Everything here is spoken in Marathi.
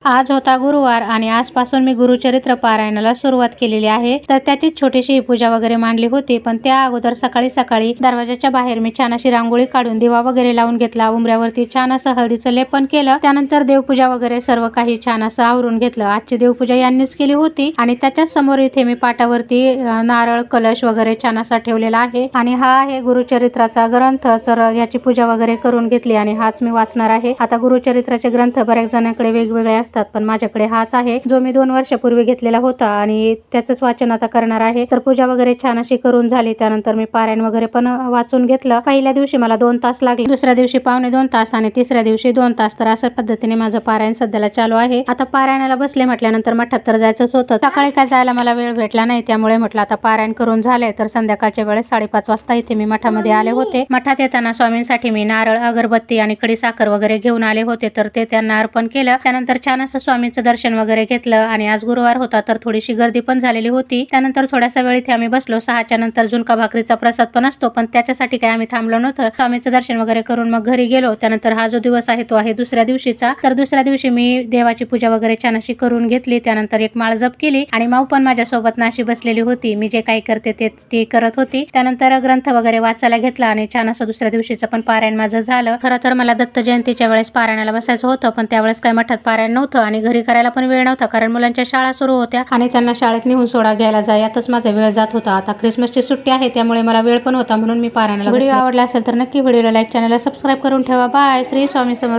आज होता गुरुवार आणि आजपासून मी गुरुचरित्र पारायणाला सुरुवात केलेली आहे। तर त्याची छोटीशी पूजा वगैरे मांडली होती, पण त्या अगोदर सकाळी दरवाजाच्या बाहेर मी छान अशी रांगोळी काढून दिवा वगैरे लावून घेतला। उंबऱ्यावरती छान असं हळदीचं लेपन केलं। त्यानंतर देवपूजा वगैरे सर्व काही छान असं आवरून घेतलं। आजची देवपूजा यांनीच केली होती आणि त्याच्याच समोर इथे मी पाटावरती नारळ कलश वगैरे छान असा ठेवलेला आहे आणि हा आहे गुरुचरित्राचा ग्रंथ। तर याची पूजा वगैरे करून घेतली आणि हाच मी वाचणार आहे। आता गुरुचरित्राचे ग्रंथ बऱ्याच जणांकडे वेगवेगळे असतात, पण माझ्याकडे हाच आहे जो मी 2 वर्षापूर्वी घेतलेला होता आणि त्याचंच वाचन आता करणार आहे। तर पूजा वगैरे छान अशी करून झाली। त्यानंतर मी पारायण वगैरे पण वाचून घेतलं। पहिल्या दिवशी मला 2 तास लागले, दुसऱ्या दिवशी पावणे 2 तास आणि तिसऱ्या दिवशी 2 तास। तर अशा पद्धतीने माझं पारायण सध्याला चालू आहे। आता पारायणाला बसले म्हटल्यानंतर मठात तर जायचंच होतं। सकाळी काय जायला मला वेळ भेटला नाही, त्यामुळे म्हटलं आता पारायण करून झाले तर संध्याकाळच्या वेळेस 5:30 वाजता इथे मी मठामध्ये आले होते। मठात येताना स्वामींसाठी मी नारळ, अगरबत्ती आणि खडी साखर वगैरे घेऊन आले होते, तर ते त्यांना अर्पण केलं। त्यानंतर छान असं स्वामींचं दर्शन वगैरे घेतलं आणि आज गुरुवार होता तर थोडीशी गर्दी पण झालेली होती। त्यानंतर थोड्यासा वेळ इथे आम्ही बसलो। 6च्या नंतर झुणका भाकरीचा प्रसाद पण असतो, पण त्याच्यासाठी काय आम्ही थांबलो नव्हतं। स्वामींचं दर्शन वगैरे करून मग घरी गेलो। त्यानंतर हा जो दिवस आहे तो आहे दुसऱ्या दिवशीचा। तर दुसऱ्या दिवशी मी देवाची पूजा वगैरे छान अशी करून घेतली। त्यानंतर एक माळ जप केली आणि माऊ पण माझ्यासोबत नाशी बसलेली होती। मी जे काही करते ते करत होती। त्यानंतर ग्रंथ वगैरे वाचायला घेतला आणि छान असं दुसऱ्या दिवशीचं पण पारायण माझं झालं। खरं तर मला दत्त जयंतीच्या वेळेस पारायणाला बसायचं होतं, पण त्यावेळेस काय मठात पारायण नव्हतं आणि घरी करायला पण वेळ नव्हता, कारण मुलांच्या शाळा सुरू होत्या आणि त्यांना शाळेत नेऊन सोडा घ्यायला जा यातच माझा वेळ जात होता। आता ख्रिसमसची सुट्टी आहे त्यामुळे मला वेळ पण होता, म्हणून मी पारायणाला बसले। व्हिडिओ आवडला असेल तर नक्की व्हिडिओला लाईक, चॅनलला सबस्क्राईब करून ठेवा। बाय. श्री स्वामी समर्थ।